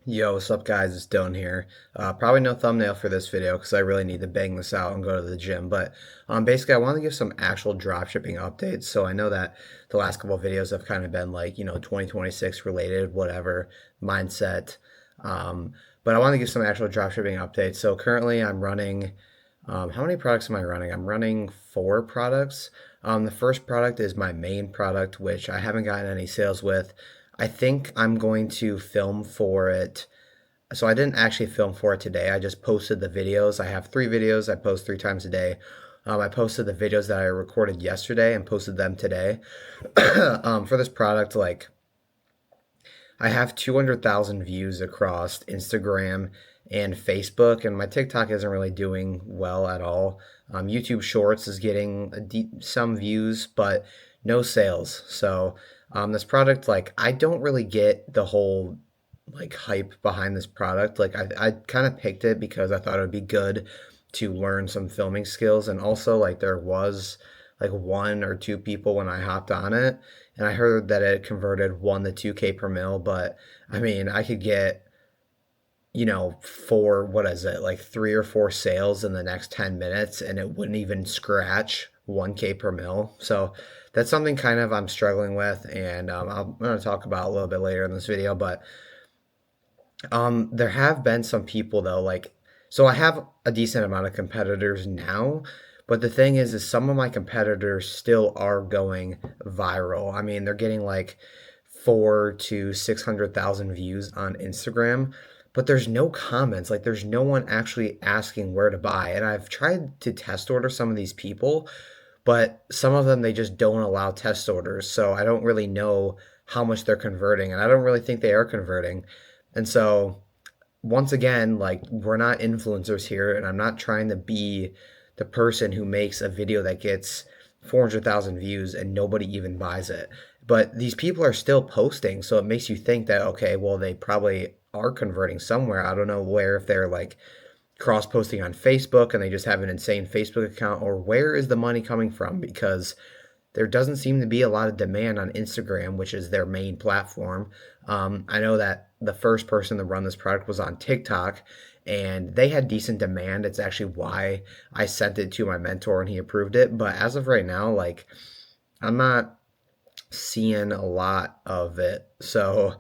Yo, what's up, guys? It's Dylan here. Probably no thumbnail for this video because I really need to bang this out and go to the gym. But basically, I want to give some actual dropshipping updates. So I know that the last couple of videos have kind of been like, 2026 related, whatever mindset. Um, but I want to give some actual dropshipping updates. So currently, I'm running. How many products am I running? I'm running four products. The first product is my main product, which I haven't gotten any sales with. I think I'm going to film for it. So I didn't actually film for it today. I just posted the videos. I have three videos. I post three times a day. I posted the videos that I recorded yesterday and posted them today. For this product, like I have 200,000 views across Instagram and Facebook, and my TikTok isn't really doing well at all. YouTube Shorts is getting some views, but no sales. So this product, like, I don't really get the whole like hype behind this product. Like, I kind of picked it because I thought it would be good to learn some filming skills, and also like there was like one or two people when I hopped on it and I heard that it converted 1 to 2K per mil. But I mean, I could get, four, what is it, like three or four sales in the next 10 minutes, and it wouldn't even scratch 1K per mil. So that's something kind of I'm struggling with, and I'm going to talk about a little bit later in this video. But there have been some people though, like, so I have a decent amount of competitors now, but the thing is some of my competitors still are going viral. I mean, they're getting like 4 to 600,000 views on Instagram, but there's no comments. Like, there's no one actually asking where to buy. And I've tried to test order some of these people, but some of them they just don't allow test orders. So I don't really know how much they're converting, and I don't really think they are converting. And so once again, like, we're not influencers here, and I'm not trying to be the person who makes a video that gets 400,000 views and nobody even buys it. But these people are still posting, so it makes you think that, okay, well, they probably are converting somewhere. I don't know where, if they're like cross posting on Facebook and they just have an insane Facebook account, or where is the money coming from? Because there doesn't seem to be a lot of demand on Instagram, which is their main platform. I know that the first person to run this product was on TikTok, and they had decent demand. It's actually why I sent it to my mentor and he approved it. But as of right now, like, I'm not seeing a lot of it. So,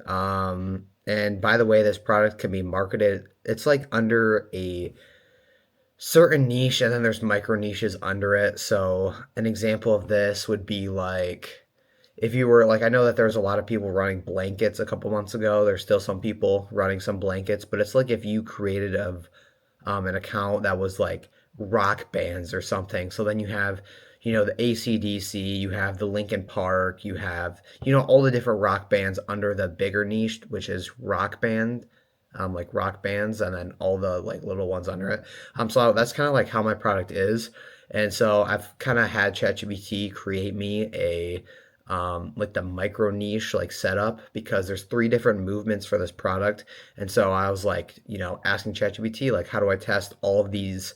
and by the way, this product can be marketed. It's like under a certain niche, and then there's micro niches under it. So an example of this would be like, if you were like, I know that there was a lot of people running blankets a couple months ago. There's still some people running some blankets, but it's like if you created an account that was like rock bands or something. So then you have, the AC/DC, you have the Linkin Park, you have, all the different rock bands under the bigger niche, which is rock band, like rock bands, and then all the like little ones under it. So that's kind of like how my product is. And so I've kind of had ChatGPT create me a like the micro niche like setup, because there's three different movements for this product. And so I was like, asking ChatGPT, like, how do I test all of these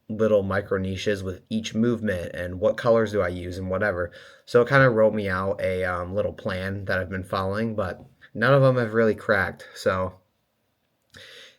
little micro niches with each movement, and what colors do I use and whatever. So it kind of wrote me out a little plan that I've been following, but none of them have really cracked. So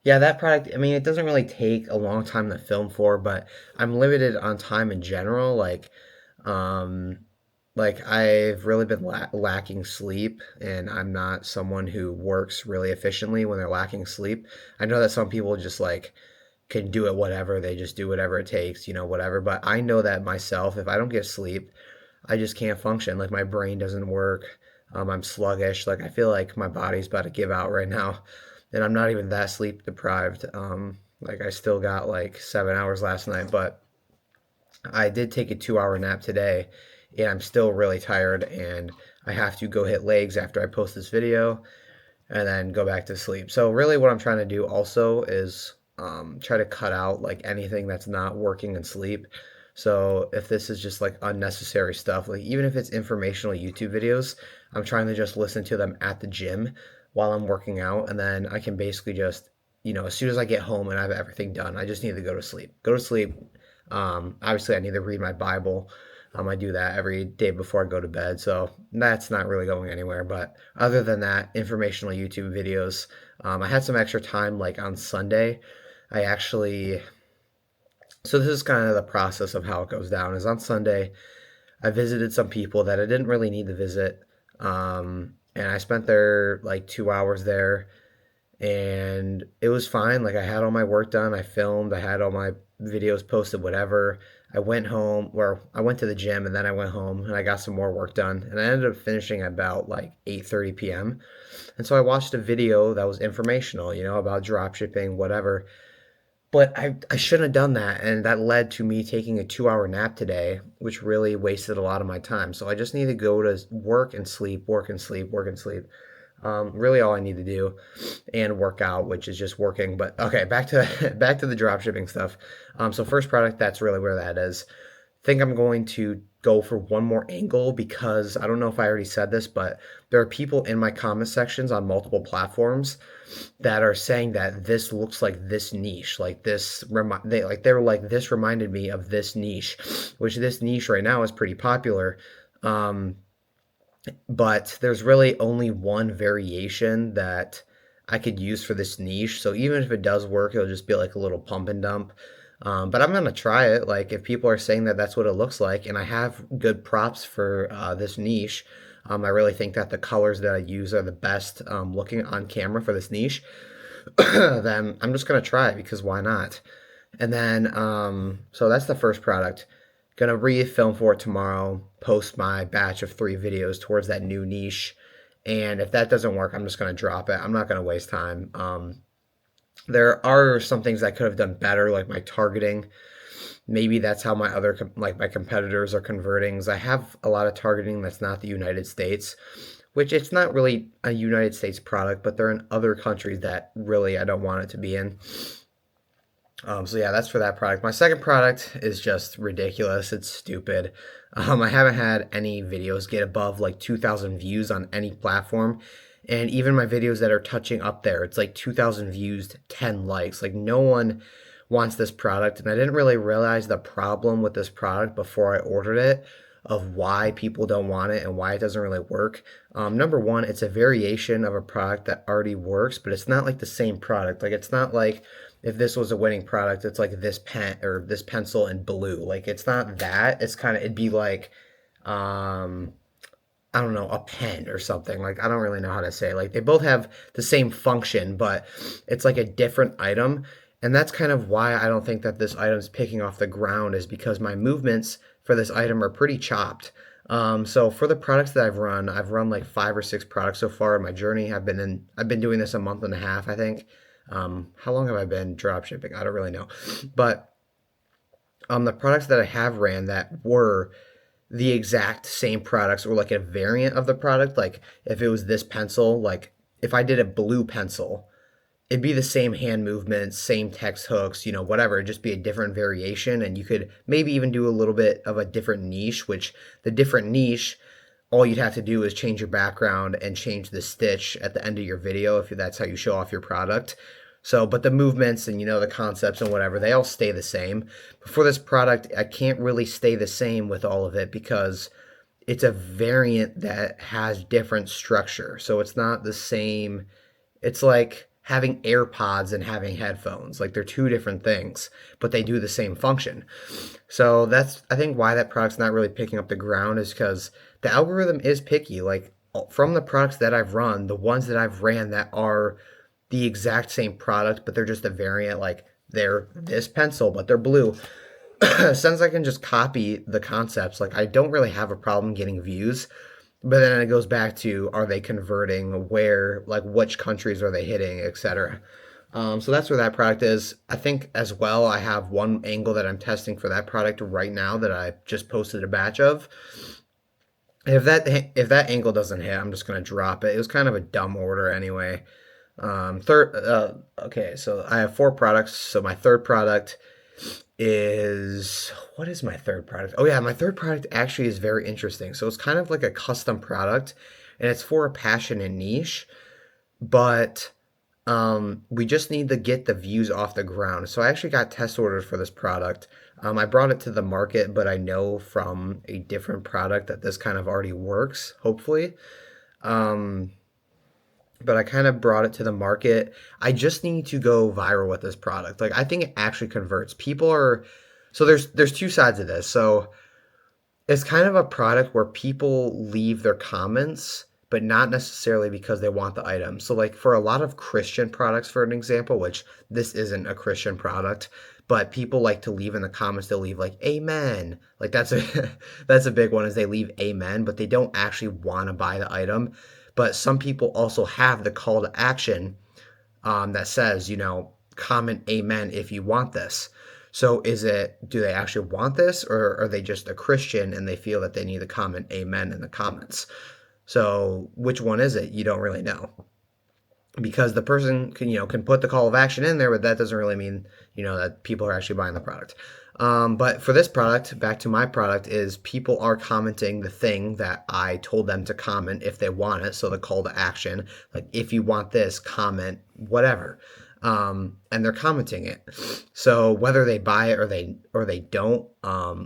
yeah, that product, I mean, it doesn't really take a long time to film for, but I'm limited on time in general. Um, like, I've really been lacking sleep, and I'm not someone who works really efficiently when they're lacking sleep. I know that some people just like can do it whatever, they just do whatever it takes, whatever. But I know that myself, if I don't get sleep, I just can't function. Like, my brain doesn't work. I'm sluggish. Like, I feel like my body's about to give out right now, and I'm not even that sleep deprived. Like, I still got like 7 hours last night, but I did take a 2 hour nap today, and I'm still really tired. And I have to go hit legs after I post this video and then go back to sleep. So really, what I'm trying to do also is try to cut out like anything that's not working in sleep. So if this is just like unnecessary stuff, like even if it's informational YouTube videos, I'm trying to just listen to them at the gym while I'm working out, and then I can basically just, as soon as I get home and I have everything done, I just need to go to sleep. Go to sleep. Obviously, I need to read my Bible, I do that every day before I go to bed, so that's not really going anywhere. But other than that, informational YouTube videos. I had some extra time, like on Sunday. I actually, so this is kind of the process of how it goes down. Is on Sunday, I visited some people that I didn't really need to visit, and I spent there like 2 hours there, and it was fine. Like I had all my work done, I filmed, I had all my videos posted, whatever. I went home, or I went to the gym, and then I went home and I got some more work done, and I ended up finishing at about like 8:30 p.m. And so I watched a video that was informational, about drop shipping, whatever. But I shouldn't have done that, and that led to me taking a 2 hour nap today, which really wasted a lot of my time. So I just need to go to work and sleep, work and sleep, work and sleep. Really, all I need to do, and work out, which is just working. But okay, back to back to the drop shipping stuff. So first product, that's really where that is. Think I'm going to go for one more angle because I don't know if I already said this, but there are people in my comment sections on multiple platforms that are saying that this looks like this niche, like they're like this reminded me of this niche, which this niche right now is pretty popular. Um, but there's really only one variation that I could use for this niche. So even if it does work, it'll just be like a little pump and dump. But I'm gonna try it. Like if people are saying that that's what it looks like, and I have good props for this niche, I really think that the colors that I use are the best looking on camera for this niche. Then I'm just gonna try it because why not? And then so that's the first product. Gonna re-film for it tomorrow, post my batch of 3 videos towards that new niche. And if that doesn't work, I'm just gonna drop it. I'm not gonna waste time. There are some things I could have done better, like my targeting. Maybe that's how my like my competitors are converting. 'Cause I have a lot of targeting that's not the United States, which it's not really a United States product, but they're in other countries that really I don't want it to be in. So yeah, that's for that product. My second product is just ridiculous. It's stupid. I haven't had any videos get above like 2,000 views on any platform. And even my videos that are touching up there, it's like 2,000 views, 10 likes. Like no one wants this product. And I didn't really realize the problem with this product before I ordered it, of why people don't want it and why it doesn't really work. Number one, it's a variation of a product that already works, but it's not like the same product. Like it's not like if this was a winning product, it's like this pen or this pencil in blue. Like it's not that. It's kind of it'd be like um I don't know, a pen or something. Like I don't really know how to say it. Like they both have the same function, but it's like a different item. And that's kind of why I don't think that this item's picking off the ground, is because my movements for this item are pretty chopped. So for the products that I've run like 5 or 6 products so far in my journey. I've been doing this a month and a half, I think. How long have I been drop shipping? I don't really know. But the products that I have ran that were the exact same products or like a variant of the product, like if it was this pencil, like if I did a blue pencil, it'd be the same hand movements, same text hooks, whatever. It'd just be a different variation. And you could maybe even do a little bit of a different niche, which the different niche, all you'd have to do is change your background and change the stitch at the end of your video if that's how you show off your product. So, but the movements and the concepts and whatever, they all stay the same. But for this product, I can't really stay the same with all of it because it's a variant that has different structure. So it's not the same. It's like having AirPods and having headphones. Like they're two different things, but they do the same function. So that's, I think, why that product's not really picking up the ground, is because the algorithm is picky. Like from the products that I've run, the ones that I've ran that are the exact same product, but they're just a variant, like they're this pencil, but they're blue. Since I can just copy the concepts, like I don't really have a problem getting views. But then it goes back to, are they converting, where, like which countries are they hitting, etc. So that's where that product is. I think as well, I have one angle that I'm testing for that product right now that I just posted a batch of. If that angle doesn't hit, I'm just gonna drop it. It was kind of a dumb order anyway. Okay, so I have 4 products. So my third product is, what is my third product? Oh yeah, my third product actually is very interesting. So it's kind of like a custom product, and it's for a passion and niche, but We just need to get the views off the ground. So I actually got test orders for this product. I brought it to the market, but I know from a different product that this kind of already works, hopefully. Um, but I kind of brought it to the market. I just need to go viral with this product. Like I think it actually converts. People are so there's two sides of this. So it's kind of a product where people leave their comments, but not necessarily because they want the item. So, like for a lot of Christian products, for an example, which this isn't a Christian product, but people like to leave in the comments, they'll leave like "Amen." Like that's a that's a big one. Is they leave "Amen," but they don't actually want to buy the item. But some people also have the call to action that says, comment amen if you want this. So do they actually want this, or are they just a Christian and they feel that they need to comment amen in the comments? So which one is it? You don't really know because the person can put the call of action in there, but that doesn't really mean, that people are actually buying the product. But for this product, back to my product, is people are commenting the thing that I told them to comment if they want it. So the call to action, like if you want this, comment whatever, and they're commenting it. So whether they buy it or they don't,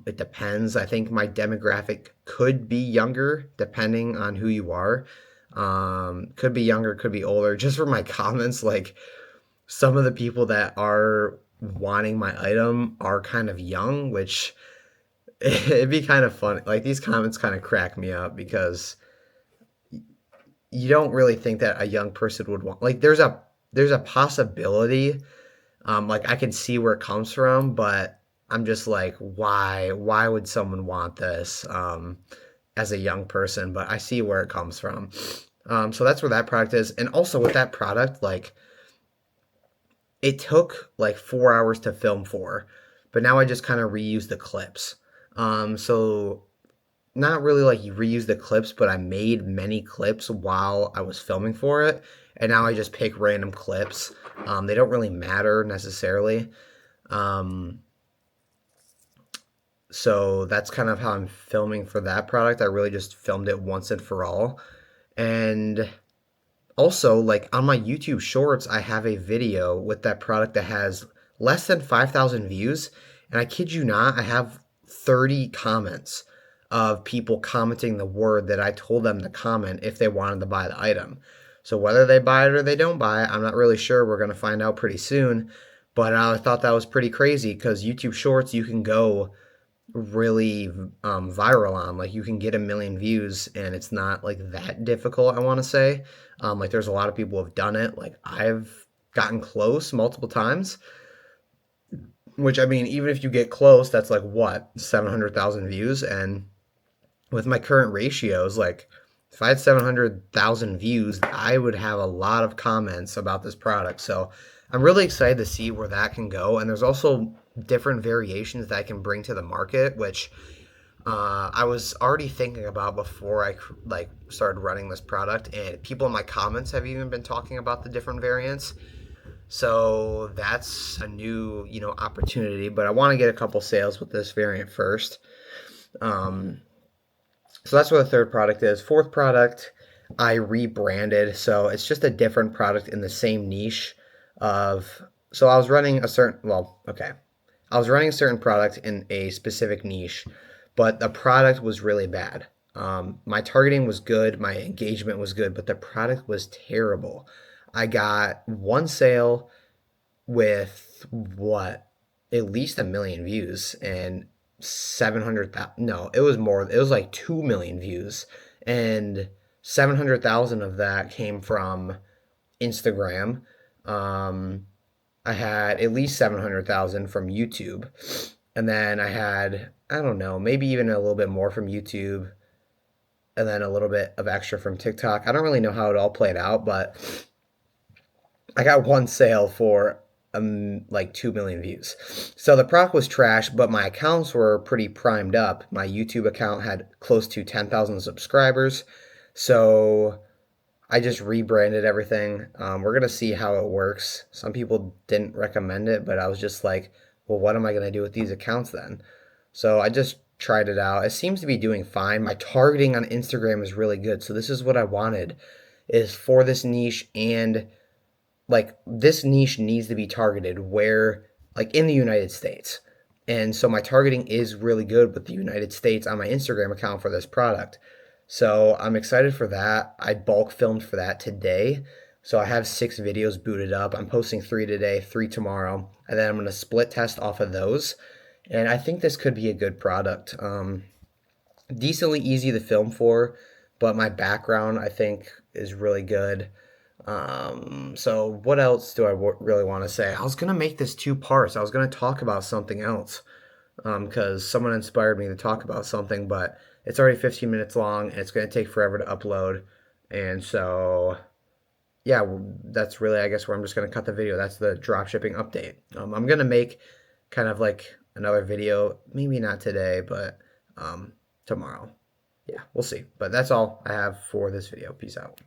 it depends. I think my demographic could be younger, depending on who you are. Could be younger, could be older. Just from my comments, like some of the people that are wanting my item are kind of young, which it'd be kind of funny. Like these comments kind of crack me up because you don't really think that a young person would want. Like there's a possibility. Like I can see where it comes from, but I'm just like, why? Why would someone want this as a young person? But I see where it comes from. So that's where that product is, and also with that product, like it took like 4 hours to film for, but now I just kind of reuse the clips. So not really like you reuse the clips, but I made many clips while I was filming for it, and now I just pick random clips. They don't really matter necessarily. Um, so that's kind of how I'm filming for that product. I really just filmed it once and for all. And also, like on my YouTube Shorts, I have a video with that product that has less than 5,000 views. And I kid you not, I have 30 comments of people commenting the word that I told them to comment if they wanted to buy the item. So whether they buy it or they don't buy it, I'm not really sure. We're going to find out pretty soon. But I thought that was pretty crazy because YouTube Shorts, you can go really viral on. Like you can get 1 million views, and it's not like that difficult. I want to say, like there's a lot of people who have done it. Like I've gotten close multiple times. Which I mean, even if you get close, that's like what 700,000 views, and with my current ratios, like if I had 700,000 views, I would have a lot of comments about this product. So I'm really excited to see where that can go. And there's also different variations that I can bring to the market, which I was already thinking about before I like started running this product. And people in my comments have even been talking about the different variants. So that's a new, opportunity. But I want to get a couple sales with this variant first. Um, so that's what the third product is. Fourth product, I rebranded. So it's just a different product in the same niche of. So I was running a certain. Well, okay. I was running a certain product in a specific niche, but the product was really bad. My targeting was good, my engagement was good, but the product was terrible. I got one sale with what, at least 1 million views and 700,000. No, it was more. It was like 2 million views, and 700,000 of that came from Instagram. Um, I had at least 700,000 from YouTube, and then I don't know, maybe even a little bit more from YouTube, and then a little bit of extra from TikTok. I don't really know how it all played out, but I got one sale for like 2 million views. So the product was trash, but my accounts were pretty primed up. My YouTube account had close to 10,000 subscribers. So I just rebranded everything. We're going to see how it works. Some people didn't recommend it, but I was just like, well, what am I going to do with these accounts then? So I just tried it out. It seems to be doing fine. My targeting on Instagram is really good. So this is what I wanted, is for this niche and like this niche needs to be targeted where, like, in the United States. And so my targeting is really good with the United States on my Instagram account for this product. So I'm excited for that. I bulk filmed for that today. So I have 6 videos booted up. I'm posting 3 today, 3 tomorrow, and then I'm going to split test off of those. And I think this could be a good product. Decently easy to film for, but my background I think is really good. So what else do I really want to say? I was gonna make this 2 parts. I was gonna talk about something else, because someone inspired me to talk about something, but it's already 15 minutes long and it's gonna take forever to upload. And so yeah, that's really, I guess, where I'm just gonna cut the video. That's the dropshipping update. I'm gonna make kind of like another video, maybe not today, but tomorrow. Yeah, we'll see. But that's all I have for this video. Peace out.